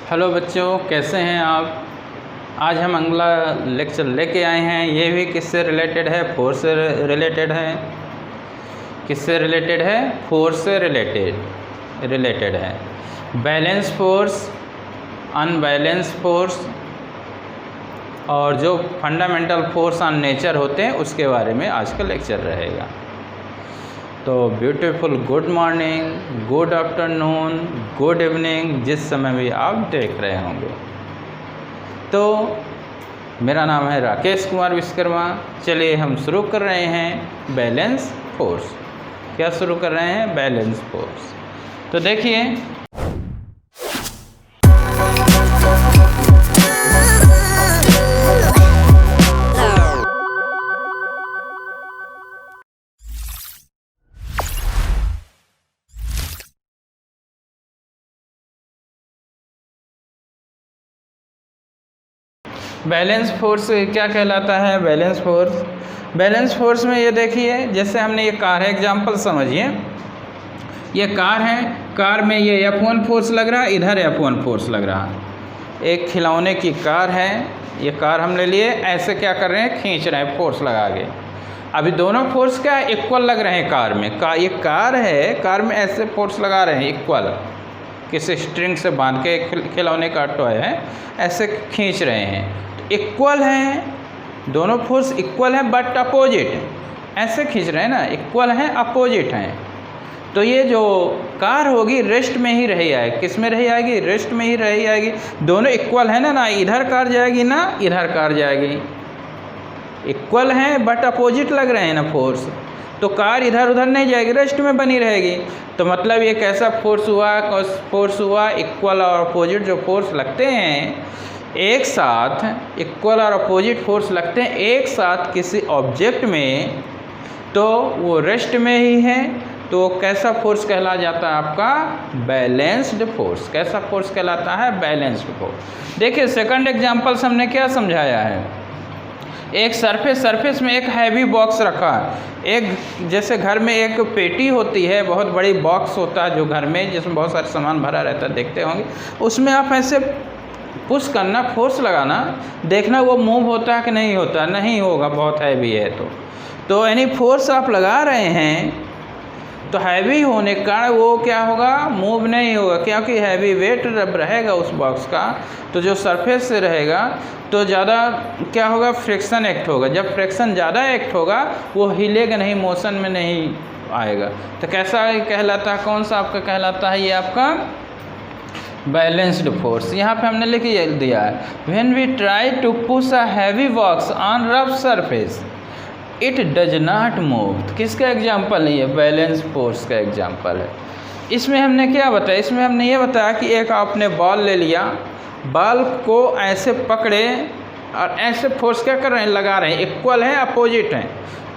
Hello बच्चों, कैसे हैं आप। आज हम अगला लेक्चर लेके आए हैं। ये भी किससे रिलेटेड है? फोर्स से रिलेटेड है। किससे रिलेटेड है? फोर्स से रिलेटेड है। बैलेंस फोर्स, अनबैलेंस फोर्स और जो फंडामेंटल फोर्स ऑन नेचर होते हैं उसके बारे में आज का लेक्चर रहेगा। तो beautiful good morning, good afternoon, good evening, जिस समय भी आप देख रहे होंगे। तो मेरा नाम है राकेश कुमार विश्वकर्मा। चलिए हम शुरू कर रहे हैं बैलेंस फोर्स। क्या शुरू कर रहे हैं? Balance force. तो देखिए, बैलेंस फोर्स क्या कहलाता है? बैलेंस फोर्स में ये देखिए, जैसे हमने ये कार है, एग्जांपल समझिए। ये कार है, कार में ये F1 फोर्स लग रहा है, इधर F1 फोर्स लग रहा है। एक खिलौने की कार है, ये कार हम ले लिए, ऐसे क्या कर रहे हैं? खींच रहे हैं फोर्स लगा के। अभी दोनों फोर्स क्या इक्वल लग रहे हैं कार में। ये कार है, कार में ऐसे फोर्स लगा रहे हैं इक्वल, किसी स्ट्रिंग से बांध के, खिलौने का टॉय है, ऐसे खींच रहे हैं। इक्वल हैं, दोनों फोर्स इक्वल हैं बट अपोजिट। ऐसे खींच रहे हैं ना, इक्वल हैं अपोजिट हैं। तो ये जो कार होगी रेस्ट में ही रही आएगी। किस में रही आएगी? रेस्ट में ही रही आएगी। दोनों इक्वल है ना इधर कार जाएगी ना इधर कार जाएगी। इक्वल हैं बट अपोजिट लग रहे हैं ना फोर्स, तो कार इधर उधर नहीं जाएगी, रेस्ट में बनी रहेगी। तो मतलब ये कैसा फोर्स हुआ? इक्वल और अपोजिट जो फोर्स लगते हैं एक साथ, इक्वल और अपोजिट फोर्स लगते हैं एक साथ किसी ऑब्जेक्ट में, तो वो रेस्ट में ही है। तो कैसा फोर्स कहला जाता है? आपका बैलेंस्ड फोर्स। कैसा फोर्स कहलाता है? Balanced force. देखिए सेकंड एग्जांपल से हमने क्या समझाया है। एक सरफेस में एक हैवी बॉक्स रखा है। एक जैसे घर में एक पेटी होती है, बहुत बड़ी बॉक्स होता है जो घर में, जिसमें बहुत सारे सामान भरा रहता है, देखते होंगे। उसमें आप ऐसे पुश करना, फोर्स लगाना, देखना वो मूव होता है कि नहीं होता। नहीं होगा, बहुत हैवी है। तो यानी फोर्स आप लगा रहे हैं तो हैवी होने के कारण वो क्या होगा? मूव नहीं होगा, क्योंकि हैवी वेट जब रहेगा उस बॉक्स का, तो जो सरफेस से रहेगा तो ज़्यादा क्या होगा? फ्रिक्शन एक्ट होगा। जब फ्रिक्शन ज़्यादा एक्ट होगा वो हिलेगा नहीं, मोशन में नहीं आएगा। तो कैसा कहलाता है? कौन सा आपका कहलाता है? ये आपका बैलेंस्ड फोर्स। यहाँ पे हमने लिख दिया है, when we try to push a heavy box on rough surface it does not move. किसका एग्जाम्पल है ये? बैलेंस फोर्स का एग्जाम्पल है। इसमें हमने क्या बताया? इसमें हमने ये बताया कि एक आपने बॉल ले लिया, बॉल को ऐसे पकड़े और ऐसे फोर्स क्या कर रहे हैं? लगा रहे हैं। इक्वल है अपोजिट हैं,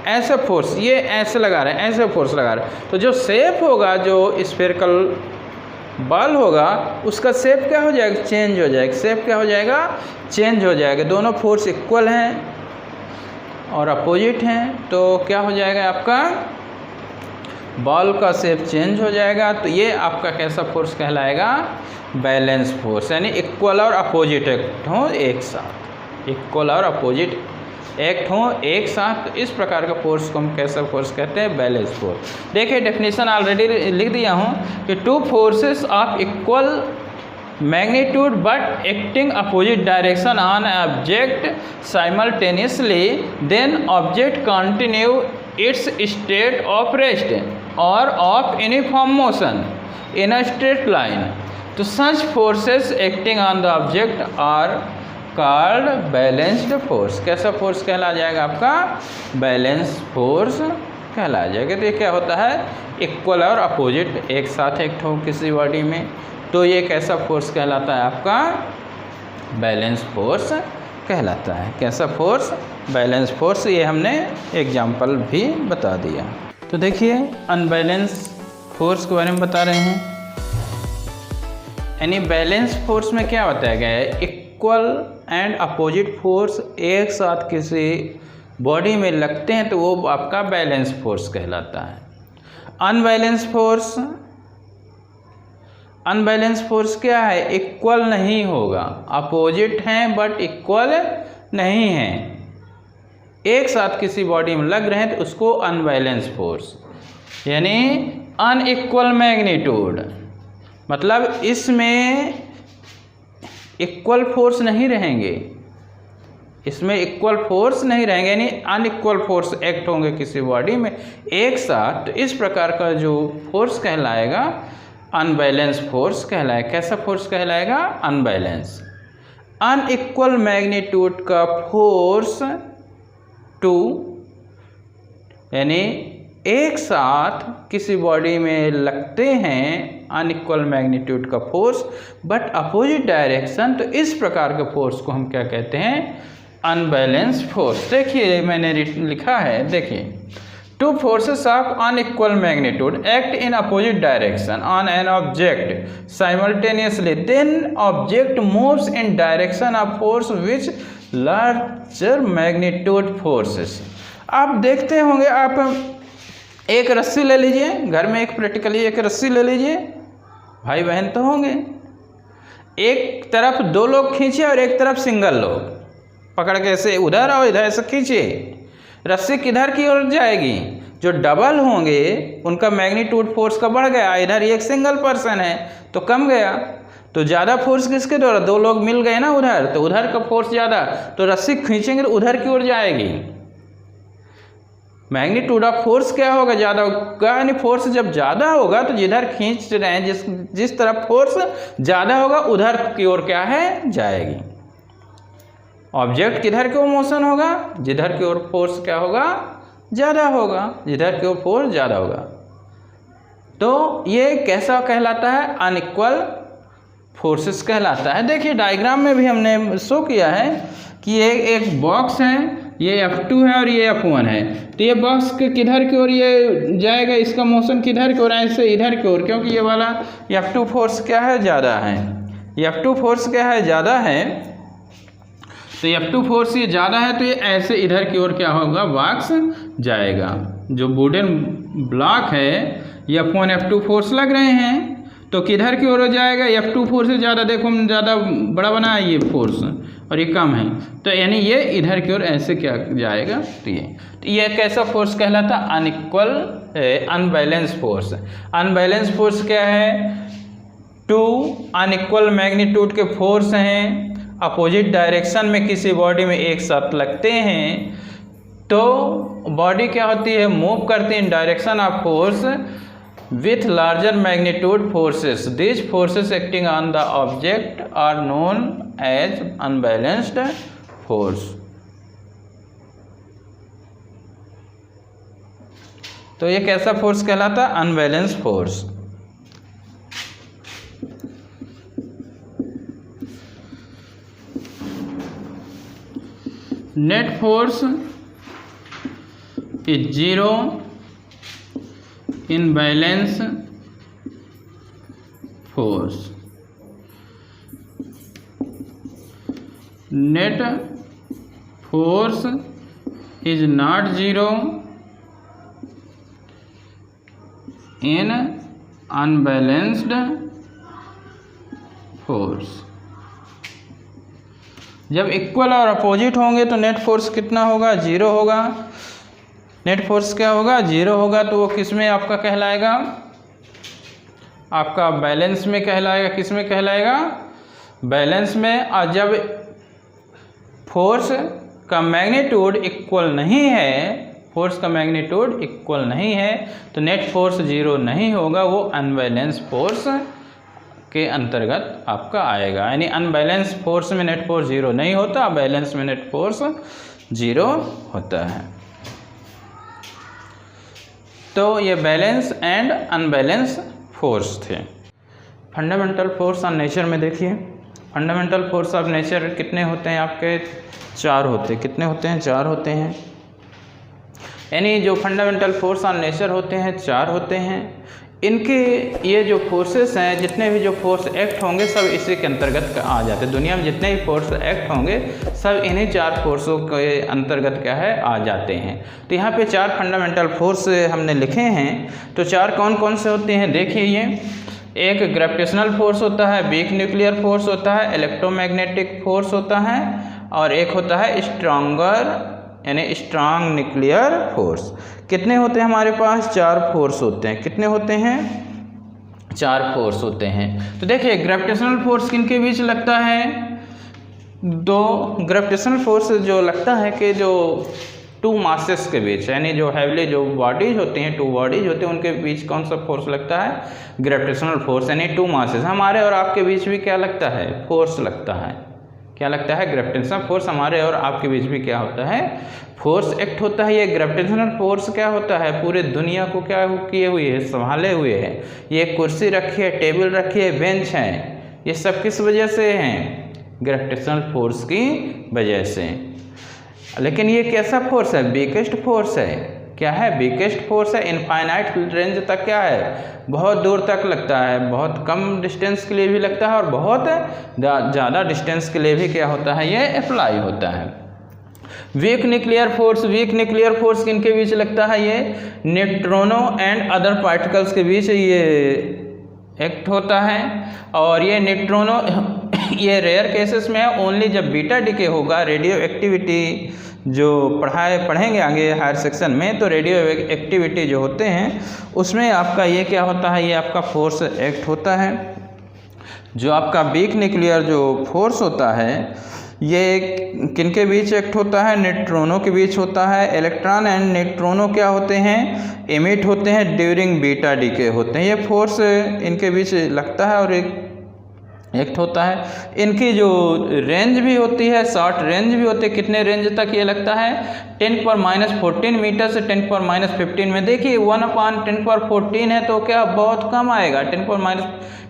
ऐसे फोर्स, ये ऐसे लगा रहे हैं, ऐसे फोर्स लगा रहे हैं। तो जो शेप होगा, जो स्फेरिकल बॉल होगा, उसका शेप क्या हो जाएगा? चेंज हो जाएगा। शेप क्या हो जाएगा? चेंज हो जाएगा। दोनों फोर्स इक्वल हैं और अपोजिट हैं, तो क्या हो जाएगा? आपका बॉल का शेप चेंज हो जाएगा। तो ये आपका कैसा फोर्स कहलाएगा? Balance force. यानी इक्वल और अपोजिट एक्ट हो एक साथ, इक्वल और अपोजिट एक्ट हो एक साथ। तो इस प्रकार का फोर्स को हम कैसा फोर्स कहते हैं? Balance force. देखिए डेफिनेशन ऑलरेडी लिख दिया हूँ कि two forces of equal magnitude but acting opposite direction on object simultaneously, then object continue its state of rest और of uniform motion in a straight line. तो such forces acting on the object are called balanced force. कैसा force कहला जाएगा? आपका balance force कहला जाएगा। तो ये क्या होता है? इक्वल और अपोजिट एक साथ एक्ट हो किसी बॉडी में, तो ये कैसा फोर्स कहलाता है? आपका बैलेंस फोर्स कहलाता है। कैसा फोर्स? Balance force. ये हमने एग्जाम्पल भी बता दिया। तो देखिए अनबैलेंस फोर्स के बारे में बता रहे हैं। यानी बैलेंस फोर्स में क्या बताया गया है? इक्वल एंड अपोजिट फोर्स एक साथ किसी बॉडी में लगते हैं तो वो आपका बैलेंस फोर्स कहलाता है। अनबैलेंस फोर्स अनबैलेंस फोर्स क्या है, इक्वल नहीं होगा, अपोजिट हैं बट इक्वल नहीं हैं, एक साथ किसी बॉडी में लग रहे हैं तो उसको अनबैलेंस फोर्स, यानी अनइक्वल मैग्नीट्यूड, मतलब इसमें इक्वल फोर्स नहीं रहेंगे, इसमें इक्वल फोर्स नहीं रहेंगे, यानी अनइक्वल फोर्स एक्ट होंगे किसी बॉडी में एक साथ, तो इस प्रकार का जो फोर्स कहलाएगा अनबैलेंस फोर्स कहलाएगा। कैसा फोर्स कहलाएगा, अनबैलेंस। अनइक्वल मैग्नीट्यूड का फोर्स टू, यानी एक साथ किसी बॉडी में लगते हैं अनइक्वल मैग्नीट्यूड का फोर्स बट अपोजिट डायरेक्शन, तो इस प्रकार के फोर्स को हम क्या कहते हैं, अनबैलेंस फोर्स। देखिए मैंने लिखा है, देखिए two forces of unequal magnitude act in opposite direction on an object simultaneously, then object moves in direction of force which larger magnitude forces. आप देखते होंगे, आप एक रस्सी ले लीजिए, घर में एक प्रैक्टिकली एक रस्सी ले लीजिए, भाई बहन तो होंगे, एक तरफ दो लोग खींचे और एक तरफ सिंगल लोग पकड़ के ऐसे उधर और इधर से खींचे, रस्सी किधर की ओर जाएगी, जो डबल होंगे उनका मैग्नीट्यूड फोर्स का बढ़ गया, इधर एक सिंगल पर्सन है तो कम गया, तो ज़्यादा फोर्स किसके द्वारा, दो लोग मिल गए ना उधर, तो उधर का फोर्स ज़्यादा, तो रस्सी खींचेंगे तो उधर की ओर जाएगी, मैग्नीट्यूड ऑफ फोर्स क्या होगा, ज़्यादा होगा, यानी फोर्स जब ज़्यादा होगा तो जिधर खींच रहे हैं जिस तरफ फोर्स ज़्यादा होगा उधर की ओर क्या है, जाएगी। ऑब्जेक्ट किधर की ओर मोशन होगा, जिधर की ओर फोर्स क्या होगा, ज़्यादा होगा, जिधर की ओर फोर्स ज़्यादा होगा। तो ये कैसा कहलाता है, अनइक्वल फोर्सेस कहलाता है। देखिए डायग्राम में भी हमने शो किया है कि ये एक बॉक्स है, ये F2 है और ये F1 है, तो ये बॉक्स के किधर की ओर ये जाएगा, इसका मोशन किधर की ओर, ऐसे इधर की ओर, क्योंकि ये वाला F2 फोर्स क्या है, ज़्यादा है, F2 फोर्स क्या है, ज़्यादा है, तो F2 फोर्स ये ज़्यादा है तो ये ऐसे इधर की ओर क्या होगा, बॉक्स जाएगा। जो वुडन ब्लॉक है ये F1 F2 फोर्स लग रहे हैं तो किधर की ओर जाएगा, F2 फोर्स से ज़्यादा, देखो हम ज़्यादा बड़ा बना है ये फोर्स और ये कम है, तो यानी ये इधर की ओर ऐसे क्या जाएगा, तो ये कैसा फोर्स कहलाता, unequal unbalance force. Unbalance force क्या है, टू अनइक्वल मैग्नीट्यूड के फोर्स हैं, अपोजिट डायरेक्शन में किसी बॉडी में एक साथ लगते हैं, तो बॉडी क्या होती है, मूव करती है इन direction of force with larger magnitude forces. These forces acting on the object are known as unbalanced force. तो ये कैसा फोर्स कहलाता है, unbalance force. Net force is zero in balance force. Net force is not zero in unbalanced force. जब equal और opposite होंगे तो net force कितना होगा, जीरो होगा। नेट फोर्स क्या होगा, जीरो होगा, तो वो किस में आपका कहलाएगा, आपका बैलेंस में कहलाएगा। किस में कहलाएगा, बैलेंस में। और जब फोर्स का मैग्नीट्यूड इक्वल नहीं है, फोर्स का मैग्नीट्यूड इक्वल नहीं है तो नेट फोर्स जीरो नहीं होगा, वो अनबैलेंस फोर्स के अंतर्गत आपका आएगा। यानी अनबैलेंस फोर्स में नेट फोर्स जीरो नहीं होता, बैलेंस में नेट फोर्स जीरो होता है। तो ये बैलेंस एंड अनबैलेंस फोर्स थे। फंडामेंटल फोर्स ऑन नेचर में देखिए, फंडामेंटल फोर्स ऑफ नेचर कितने होते हैं आपके, चार होते हैं। कितने होते हैं, चार होते हैं। यानी जो फंडामेंटल फोर्स ऑन नेचर होते हैं चार होते हैं। इनके ये जो फोर्सेस हैं, जितने भी जो फोर्स एक्ट होंगे सब इसी के अंतर्गत आ जाते हैं। दुनिया में जितने भी फोर्स एक्ट होंगे सब इन्हीं चार फोर्सों के अंतर्गत क्या है, आ जाते हैं। तो यहाँ पे चार फंडामेंटल फोर्स हमने लिखे हैं। तो चार कौन कौन से होते हैं देखिए। ये एक ग्रेविटेशनल फोर्स होता है, वीक न्यूक्लियर फोर्स होता है, इलेक्ट्रोमैग्नेटिक फोर्स होता है, और एक होता है स्ट्रॉन्गर यानी स्ट्रांग न्यूक्लियर फोर्स। कितने होते हैं हमारे पास? 4 फोर्स होते हैं। कितने होते हैं? 4 फोर्स होते हैं। तो देखिए ग्रेविटेशनल फोर्स किन के बीच लगता है? 2 ग्रेविटेशनल फोर्स जो लगता है कि जो 2 मासेस के बीच, यानी जो हैवली जो बॉडीज होती हैं, 2 बॉडीज होते हैं, उनके बीच कौन सा फोर्स लगता है? ग्रेविटेशनल फोर्स, यानी 2 मासेस। हमारे और आपके बीच भी क्या लगता है? फोर्स लगता है। क्या लगता है? Gravitational force. हमारे और आपके बीच भी क्या होता है? फोर्स एक्ट होता है। ये ग्रेविटेशनल फोर्स क्या होता है? पूरे दुनिया को क्या किए हुए है? संभाले हुए है। ये कुर्सी रखी है, टेबल रखी है, बेंच है, ये सब किस वजह से हैं? ग्रेविटेशनल फोर्स की वजह से। लेकिन ये कैसा फोर्स है? वीकेस्ट फोर्स है। क्या है? वीकेस्ट फोर्स है। इनफाइनाइट रेंज तक क्या है? बहुत दूर तक लगता है। बहुत कम डिस्टेंस के लिए भी लगता है और बहुत ज़्यादा डिस्टेंस के लिए भी क्या होता है? ये अप्लाई होता है। Weak nuclear force, weak nuclear force किनके बीच लगता है? ये न्यूट्रॉनो एंड अदर पार्टिकल्स के बीच ये एक्ट होता है। और ये न्यूट्रॉनो ये रेयर केसेस में है, ओनली जब बीटा डिके होगा। रेडियो एक्टिविटी जो पढ़ेंगे आगे हायर सेक्शन में, तो रेडियो एक्टिविटी जो होते हैं उसमें आपका ये क्या होता है? ये आपका फोर्स एक्ट होता है। जो आपका वीक न्यूक्लियर जो फोर्स होता है ये किनके बीच एक्ट होता है? न्यूट्रॉनो के बीच होता है। इलेक्ट्रॉन एंड न्यूट्रॉनो क्या होते हैं? एमिट होते हैं ड्यूरिंग बीटा डीके होते हैं। ये फोर्स इनके बीच लगता है और एक्ट होता है। इनकी जो रेंज भी होती है, शॉर्ट रेंज भी होती है। कितने रेंज तक ये लगता है? 10⁻14 मीटर से 10⁻15 में। देखिए 1/10⁻14 है तो क्या बहुत कम आएगा? 10⁻,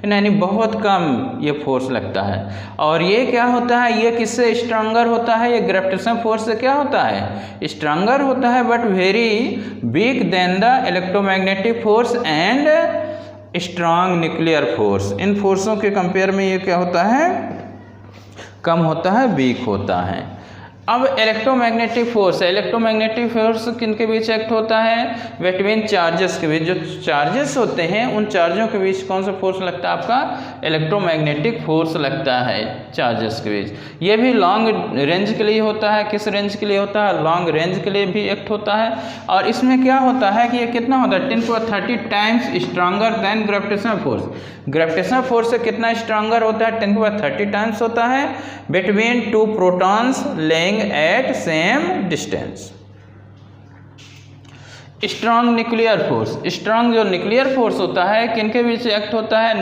यानी बहुत कम ये फोर्स लगता है। और ये क्या होता है? ये किससे स्ट्रॉन्गर होता है? ये ग्रेविटेशनल फोर्स से क्या होता है? स्ट्रॉन्गर होता है, but very weak then the electromagnetic force and strong nuclear force. इन फोर्सों के कंपेयर में ये क्या होता है? कम होता है, वीक होता है। अब इलेक्ट्रोमैग्नेटिक फोर्स है। इलेक्ट्रोमैग्नेटिक फोर्स किनके बीच एक्ट होता है? बिटवीन चार्जेस के बीच। जो चार्जेस होते हैं उन चार्जों के बीच कौन सा फोर्स लगता है? आपका इलेक्ट्रोमैग्नेटिक फोर्स लगता है चार्जेस के बीच। ये भी लॉन्ग रेंज के लिए होता है। किस रेंज के लिए होता है? लॉन्ग रेंज के लिए भी एक्ट होता है। और इसमें क्या होता है कि ये कितना होता है? 10⁻30 times stronger than gravitational force. Gravitational force से कितना स्ट्रांगर होता है? 10⁻30 टाइम्स होता है between 2 protons lying at same distance. Strong nuclear force, strong जो न्यूक्लियर फोर्स होता है किनके बीच एक्ट होता है?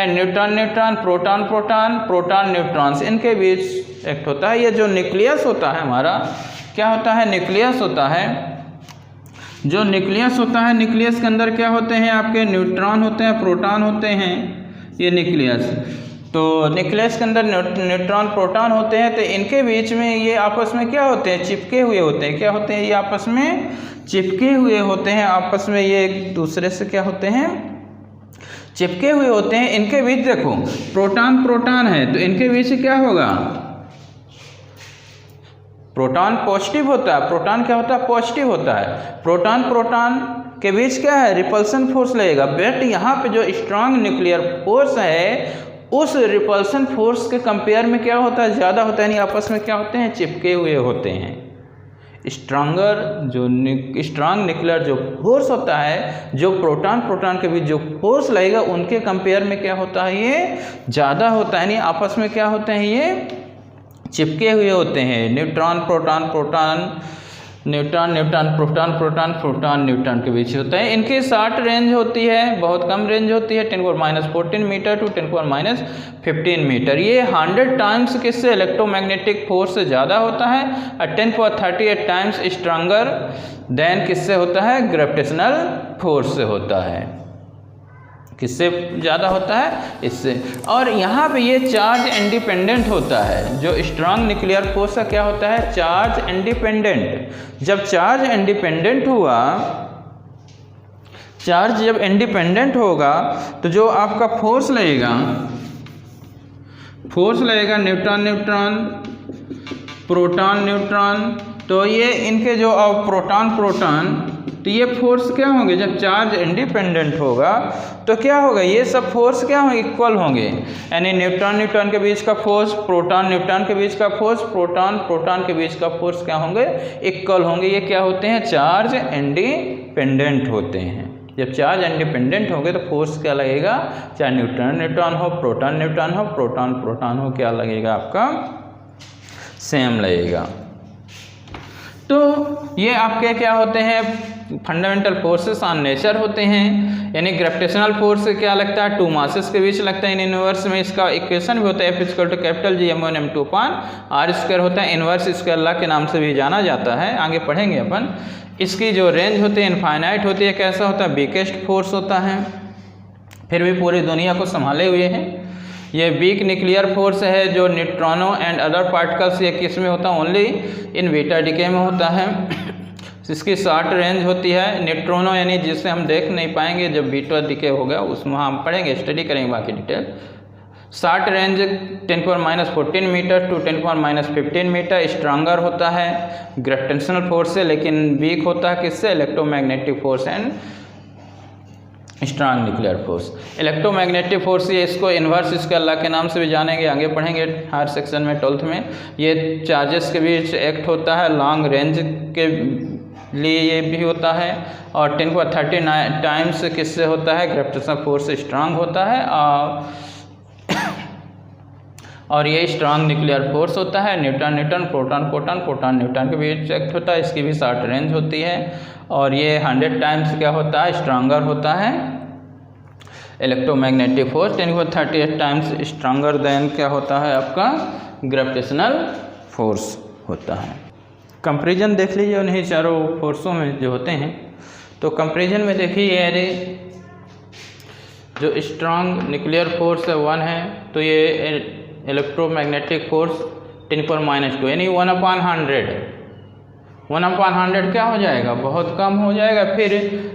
Neutron neutron, proton proton, proton neutrons, इनके बीच एक्ट होता है। ये जो न्यूक्लियस होता है हमारा क्या होता है? न्यूक्लियस होता है। जो न्यूक्लियस होता है, न्यूक्लियस के अंदर क्या होते हैं? आपके न्यूट्रॉन होते हैं, प्रोटॉन होते हैं। ये न्यूक्लियस, तो न्यूक्लियस के अंदर न्यूट्रॉन प्रोटॉन होते हैं। तो इनके बीच में ये आपस में क्या होते हैं? चिपके हुए होते हैं। क्या होते हैं? ये आपस में चिपके हुए होते हैं। आपस में ये एक दूसरे से क्या होते हैं? चिपके हुए होते हैं। इनके बीच देखो प्रोटॉन प्रोटॉन है तो इनके बीच क्या होगा? प्रोटॉन पॉजिटिव होता है। प्रोटॉन क्या होता है? पॉजिटिव होता है। प्रोटॉन प्रोटॉन के बीच क्या है? रिपल्सन फोर्स लगेगा। बट यहाँ पे जो स्ट्रांग न्यूक्लियर फोर्स है उस रिपल्सन फोर्स के कंपेयर में क्या होता है? ज़्यादा होता है, यानी आपस में क्या होते हैं? चिपके हुए होते हैं। स्ट्रांगर जो स्ट्रांग न्यूक्लियर जो फोर्स होता है, जो प्रोटॉन प्रोटॉन के बीच जो फोर्स लगेगा उनके कंपेयर में क्या होता है? ये ज़्यादा होता है, यानी आपस में क्या होते हैं? ये चिपके हुए होते हैं। Neutron proton proton, neutron neutron, proton proton, proton neutron के बीच होता है। इनकी शॉर्ट रेंज होती है, बहुत कम रेंज होती है, 10⁻14 मीटर टू 10⁻15 मीटर। ये 100 टाइम्स किससे? इलेक्ट्रोमैग्नेटिक फोर्स से ज़्यादा होता है। और 10⁻38 टाइम्स स्ट्रांगर देन किससे होता है? ग्रेविटेशनल फोर्स से होता है। किससे ज़्यादा होता है? इससे। और यहाँ पे ये चार्ज इंडिपेंडेंट होता है। जो स्ट्रांग न्यूक्लियर फोर्स का क्या होता है? Charge independent. जब चार्ज इंडिपेंडेंट हुआ, चार्ज जब इंडिपेंडेंट होगा तो जो आपका फोर्स लगेगा न्यूट्रॉन न्यूट्रॉन, प्रोटॉन न्यूट्रॉन, तो ये इनके जो प्रोटॉन प्रोटॉन तो ये फोर्स क्या होंगे, जब चार्ज इंडिपेंडेंट होगा तो क्या होगा, ये सब फोर्स क्या होंगे, इक्वल होंगे। यानी न्यूट्रॉन न्यूट्रॉन के बीच का फोर्स, प्रोटॉन न्यूट्रॉन के बीच का फोर्स, प्रोटॉन प्रोटॉन के बीच का फोर्स क्या होंगे, इक्वल होंगे। ये क्या होते हैं, चार्ज इंडिपेंडेंट होते हैं। जब चार्ज इंडिपेंडेंट होंगे तो फोर्स क्या लगेगा, चाहे न्यूट्रॉन न्यूट्रॉन हो, प्रोटॉन न्यूट्रॉन हो, प्रोटॉन प्रोटॉन हो, क्या लगेगा आपका, सेम लगेगा। तो ये आपके क्या होते हैं, फंडामेंटल फोर्सेस ऑन नेचर होते हैं। यानी ग्रेविटेशनल फोर्स क्या लगता है, टू मासेस के बीच लगता है इन यूनिवर्स में। इसका इक्वेशन भी होता है F=G m1m2/r² होता है। इनवर्स स्क्वायर लॉ के नाम से भी जाना जाता है, आगे पढ़ेंगे अपन। इसकी जो रेंज होती है इनफाइनाइट होती है। कैसा होता है, वीकेस्ट फोर्स होता है, फिर भी पूरी दुनिया को संभाले हुए हैं। ये वीक न्यूक्लियर फोर्स है जो न्यूट्रॉनों एंड अदर पार्टिकल्स, ये किस में होता है, ओनली इन बीटा डिके में होता है। इसकी शॉर्ट रेंज होती है। न्यूट्रॉनों यानी जिसे हम देख नहीं पाएंगे, जब बीटा डिके होगा उसमें हम पढ़ेंगे, स्टडी करेंगे बाकी detail. Short range 10⁻14 metre to 10⁻15 metre stronger होता है ग्रेविटेशनल फोर्स से, लेकिन वीक होता है किससे, electromagnetic force and strong nuclear force. Electromagnetic force, ये इसको इन्वर्स स्क्वायर लॉ के नाम से भी जानेंगे, आगे पढ़ेंगे हर सेक्शन में 12th में। ये चार्जेस के बीच एक्ट होता है, लॉन्ग रेंज के लिए ये भी होता है, और 10⁻39 टाइम्स किससे होता है, ग्रेविटेशनल फोर्स स्ट्रांग होता है। और ये स्ट्रांग न्यूक्लियर फोर्स होता है। Neutron neutron, proton proton, proton neutron के बीच एक्ट होता है, इसकी भी शॉर्ट रेंज होती है। और ये 100 टाइम्स क्या होता है, स्ट्रांगर होता है। Electromagnetic force 10⁻38 times stronger then क्या होता है आपका, ग्रेविटेशनल फोर्स होता है। कंपैरिजन देख लीजिए उन्हीं चारों फोर्सों में जो होते हैं। तो कंपैरिजन में देखिए, अरे जो स्ट्रांग न्यूक्लियर फोर्स है 1 है, तो ये इलेक्ट्रोमैग्नेटिक फोर्स 10⁻², यानी 1/100। 1/100 क्या हो जाएगा, बहुत कम हो जाएगा। फिर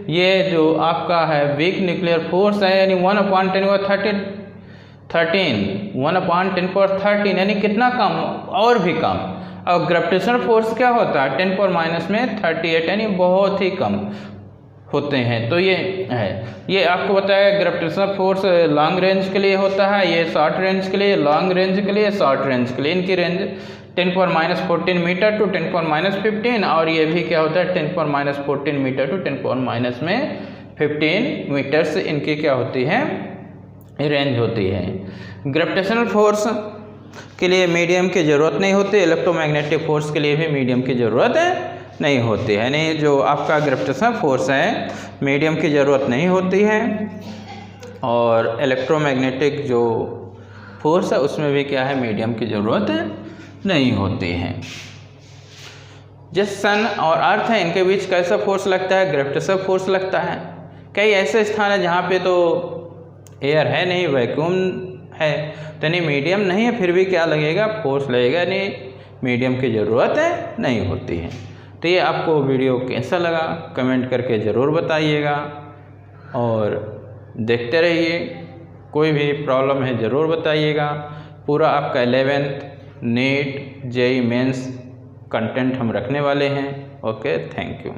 ये जो आपका है वीक न्यूक्लियर फोर्स है, यानी 1/10⁻13, 1/10⁻13, यानी कितना कम, और भी कम। और ग्रेविटेशनल फोर्स क्या होता है, 10⁻38, यानी बहुत ही कम होते हैं। तो ये है, ये आपको बताया ग्रेविटेशनल फोर्स लॉन्ग रेंज के लिए होता है, ये शॉर्ट रेंज के लिए, लॉन्ग रेंज के लिए, शॉर्ट रेंज के लिए। इनकी रेंज 10⁻14 मीटर टू 10⁻15, और ये भी क्या होता है 10⁻14 मीटर टू 10⁻15 मीटर्स इनकी क्या होती है, रेंज होती है। ग्रेविटेशनल फोर्स के लिए मीडियम की ज़रूरत नहीं होती, इलेक्ट्रोमैग्नेटिक फोर्स के लिए भी मीडियम की ज़रूरत नहीं होती है। यानी जो आपका ग्रेविटेशनल फोर्स है मीडियम की ज़रूरत नहीं होती है, और इलेक्ट्रोमैग्नेटिक जो फोर्स है उसमें भी क्या है, मीडियम की ज़रूरत नहीं होती है। जिस सन और अर्थ है इनके बीच कैसा फोर्स लगता है, ग्रेविटेशनल फोर्स लगता है। कई ऐसे स्थान है जहाँ पे तो एयर है नहीं, वैक्यूम है, तो यानी मीडियम नहीं है, फिर भी क्या लगेगा, फोर्स लगेगा, यानी मीडियम की ज़रूरत नहीं होती है। तो ये आपको वीडियो कैसा लगा कमेंट करके ज़रूर बताइएगा, और देखते रहिए। कोई भी प्रॉब्लम है ज़रूर बताइएगा। पूरा आपका 11th NEET JEE mains content हम रखने वाले हैं। Okay, thank you.